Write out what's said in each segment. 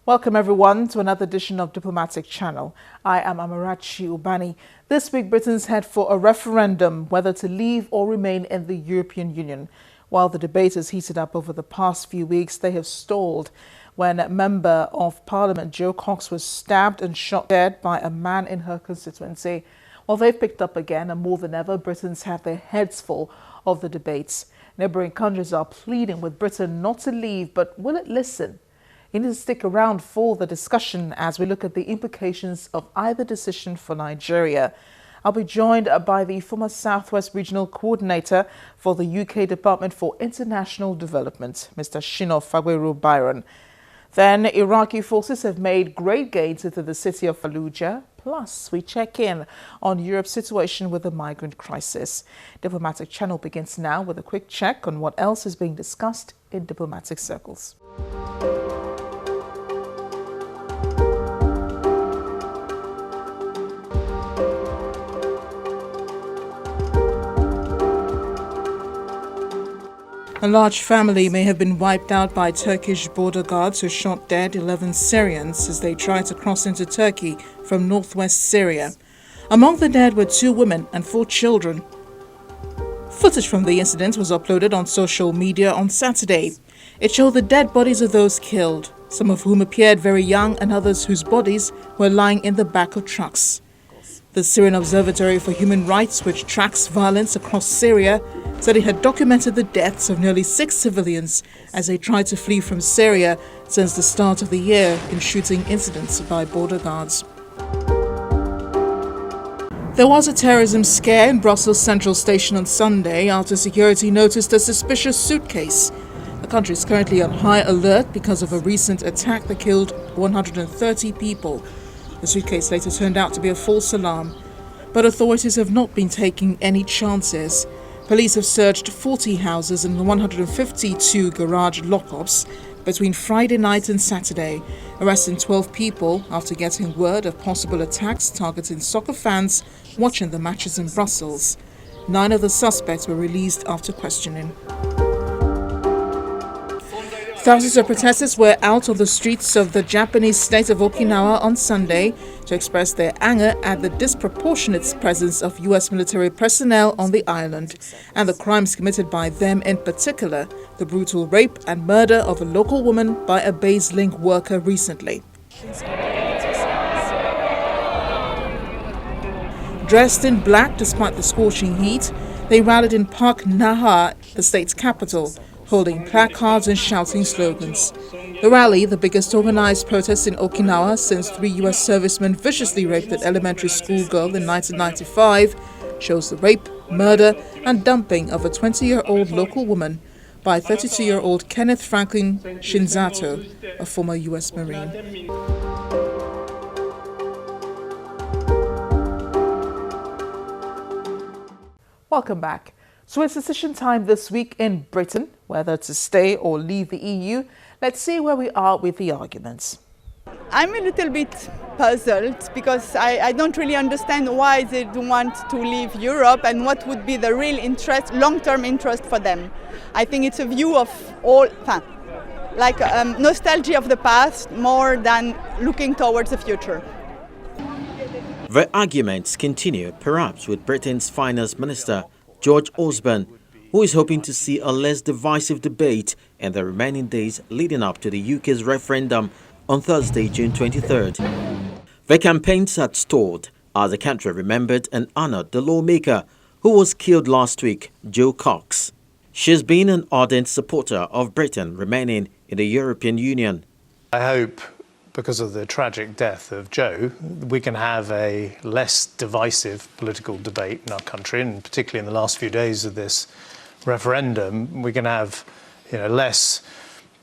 Welcome everyone to another edition of Diplomatic Channel. I am Amarachi Ubani. This week Britain's head for a referendum whether to leave or remain in the European Union. While the debate has heated up over the past few weeks, they have stalled when a Member of Parliament Jo Cox was stabbed and shot dead by a man in her constituency. While they've picked up again, and more than ever, Britons have their heads full of the debates. Neighbouring countries are pleading with Britain not to leave, but will it listen? You need to stick around for the discussion as we look at the implications of either decision for Nigeria. I'll be joined by the former Southwest Regional Coordinator for the UK Department for International Development, Mr. Shino Fagweru Byron. Then Iraqi forces have made great gains into the city of Fallujah. Plus, we check in on Europe's situation with the migrant crisis. Diplomatic Channel begins now with a quick check on what else is being discussed in diplomatic circles. A large family may have been wiped out by Turkish border guards who shot dead 11 Syrians as they tried to cross into Turkey from northwest Syria. Among the dead were 2 women and 4 children. Footage from the incident was uploaded on social media on Saturday. It showed the dead bodies of those killed, some of whom appeared very young and others whose bodies were lying in the back of trucks. The Syrian Observatory for Human Rights, which tracks violence across Syria, said it had documented the deaths of nearly 6 civilians as they tried to flee from Syria since the start of the year in shooting incidents by border guards. There was a terrorism scare in Brussels Central Station on Sunday after security noticed a suspicious suitcase. The country is currently on high alert because of a recent attack that killed 130 people. The suitcase later turned out to be a false alarm, but authorities have not been taking any chances. Police have searched 40 houses and 152 garage lockups between Friday night and Saturday, arresting 12 people after getting word of possible attacks targeting soccer fans watching the matches in Brussels. 9 of the suspects were released after questioning. Thousands of protesters were out on the streets of the Japanese state of Okinawa on Sunday to express their anger at the disproportionate presence of U.S. military personnel on the island and the crimes committed by them, in particular the brutal rape and murder of a local woman by a base-link worker recently. Dressed in black despite the scorching heat, they rallied in Park Naha, the state's capital, holding placards and shouting slogans. The rally, the biggest organized protest in Okinawa since 3 U.S. servicemen viciously raped an elementary school girl in 1995, shows the rape, murder and dumping of a 20-year-old local woman by 32-year-old Kenneth Franklin Shinzato, a former U.S. Marine. Welcome back. So it's decision time this week in Britain, whether to stay or leave the EU. Let's see where we are with the arguments. I'm a little bit puzzled because I don't really understand why they don't want to leave Europe and what would be the real interest, long-term interest for them. I think it's a view of all, like nostalgia of the past more than looking towards the future. The arguments continue, perhaps with Britain's Finance Minister, George Osborne, who is hoping to see a less divisive debate in the remaining days leading up to the UK's referendum on Thursday, June 23rd. The campaigns had stalled as the country remembered and honoured the lawmaker who was killed last week, Jo Cox. She's been an ardent supporter of Britain remaining in the European Union. I hope, because of the tragic death of Jo, we can have a less divisive political debate in our country, and particularly in the last few days of this referendum, we can have less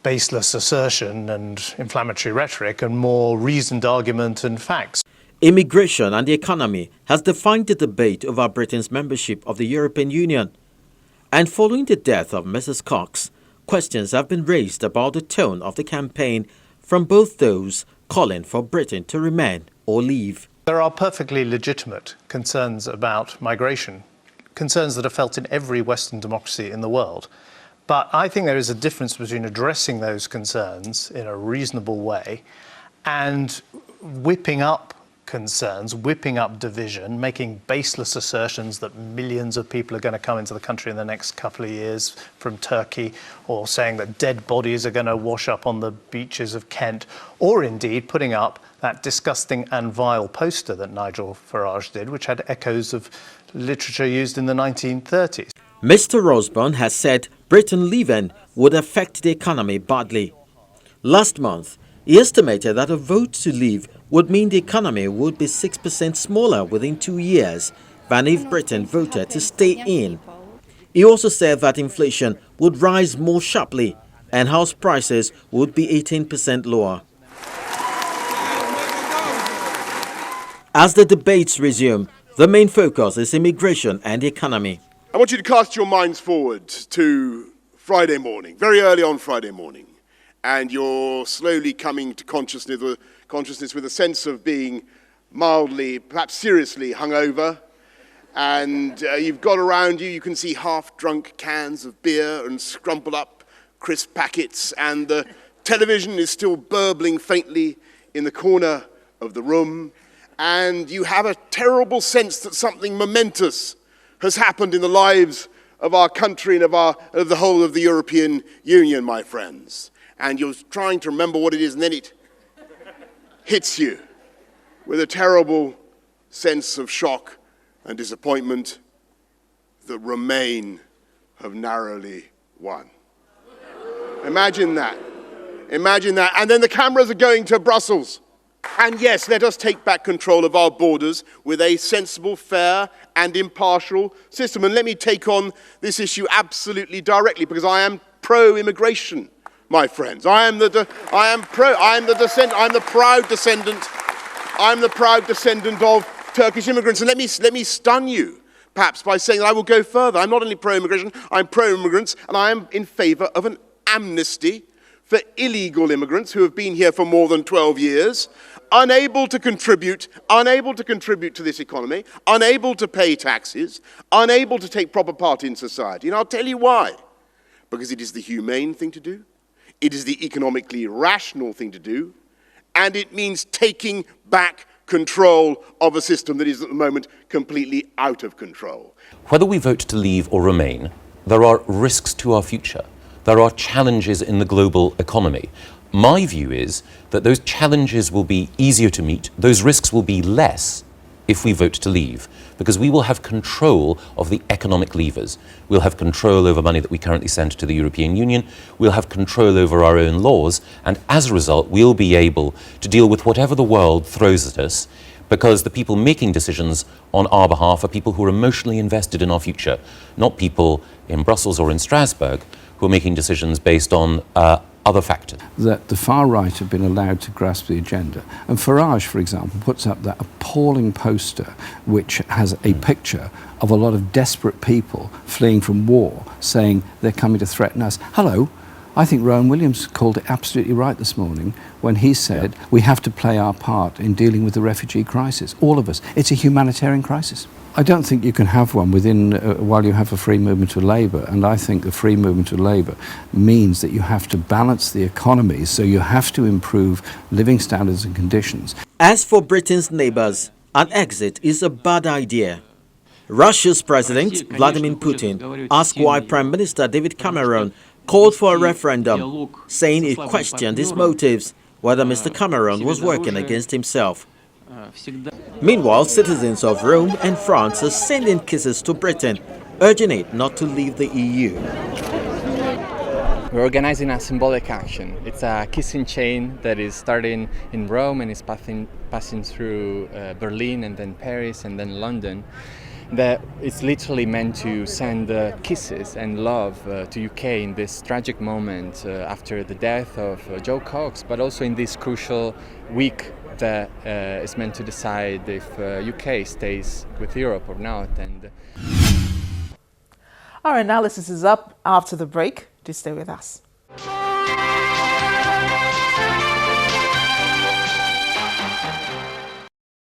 baseless assertion and inflammatory rhetoric and more reasoned argument and facts. Immigration and the economy has defined the debate over Britain's membership of the European Union. And following the death of Mrs. Cox, questions have been raised about the tone of the campaign from both those calling for Britain to remain or leave. There are perfectly legitimate concerns about migration, concerns that are felt in every Western democracy in the world. But I think there is a difference between addressing those concerns in a reasonable way and whipping up concerns, whipping up division, making baseless assertions that millions of people are going to come into the country in the next couple of years from Turkey, or saying that dead bodies are going to wash up on the beaches of Kent, or indeed putting up that disgusting and vile poster that Nigel Farage did, which had echoes of literature used in the 1930s. Mr. Osborne has said Britain leaving would affect the economy badly. Last month, he estimated that a vote to leave would mean the economy would be 6% smaller within 2 years than if Britain voted to stay in. He also said that inflation would rise more sharply and house prices would be 18% lower. As the debates resume, the main focus is immigration and the economy. I want you to cast your minds forward to Friday morning, very early on Friday morning, and you're slowly coming to consciousness with a sense of being mildly, perhaps seriously hungover, and you've got around you, you can see half-drunk cans of beer and scrumpled up crisp packets, and the television is still burbling faintly in the corner of the room, and you have a terrible sense that something momentous has happened in the lives of our country and of the whole of the European Union, my friends. And you're trying to remember what it is, and then it hits you with a terrible sense of shock and disappointment that Remain have narrowly won. Imagine that. Imagine that. And then the cameras are going to Brussels. And yes, let us take back control of our borders with a sensible, fair and impartial system. And let me take on this issue absolutely directly, because I am pro-immigration, my friends. I'm the proud descendant of Turkish immigrants. And let me stun you, perhaps, by saying that I will go further. I'm not only pro-immigration, I'm pro-immigrants, and I am in favour of an amnesty for illegal immigrants who have been here for more than 12 years, unable to contribute to this economy, unable to pay taxes, unable to take proper part in society. And I'll tell you why. Because it is the humane thing to do, it is the economically rational thing to do, and it means taking back control of a system that is at the moment completely out of control. Whether we vote to leave or remain, there are risks to our future. There are challenges in the global economy. My view is that those challenges will be easier to meet, those risks will be less if we vote to leave, because we will have control of the economic levers. We'll have control over money that we currently send to the European Union, we'll have control over our own laws, and as a result, we'll be able to deal with whatever the world throws at us, because the people making decisions on our behalf are people who are emotionally invested in our future, not people in Brussels or in Strasbourg who are making decisions based on other factors. That the far right have been allowed to grasp the agenda. And Farage, for example, puts up that appalling poster which has a picture of a lot of desperate people fleeing from war, saying they're coming to threaten us. Hello, I think Rowan Williams called it absolutely right this morning when he said we have to play our part in dealing with the refugee crisis. All of us. It's a humanitarian crisis. I don't think you can have one while you have a free movement of labour, and I think the free movement of labour means that you have to balance the economy, so you have to improve living standards and conditions. As for Britain's neighbours, an exit is a bad idea. Russia's President Vladimir Putin asked why Prime Minister David Cameron called for a referendum, saying it questioned his motives, whether Mr. Cameron was working against himself. Meanwhile, citizens of Rome and France are sending kisses to Britain, urging it not to leave the EU. We're organizing a symbolic action. It's a kissing chain that is starting in Rome and is passing through Berlin and then Paris and then London. That it's literally meant to send kisses and love to UK in this tragic moment after the death of Joe Cox, but also in this crucial week that is meant to decide if UK stays with Europe or not. And our analysis is up after the break. Do stay with us.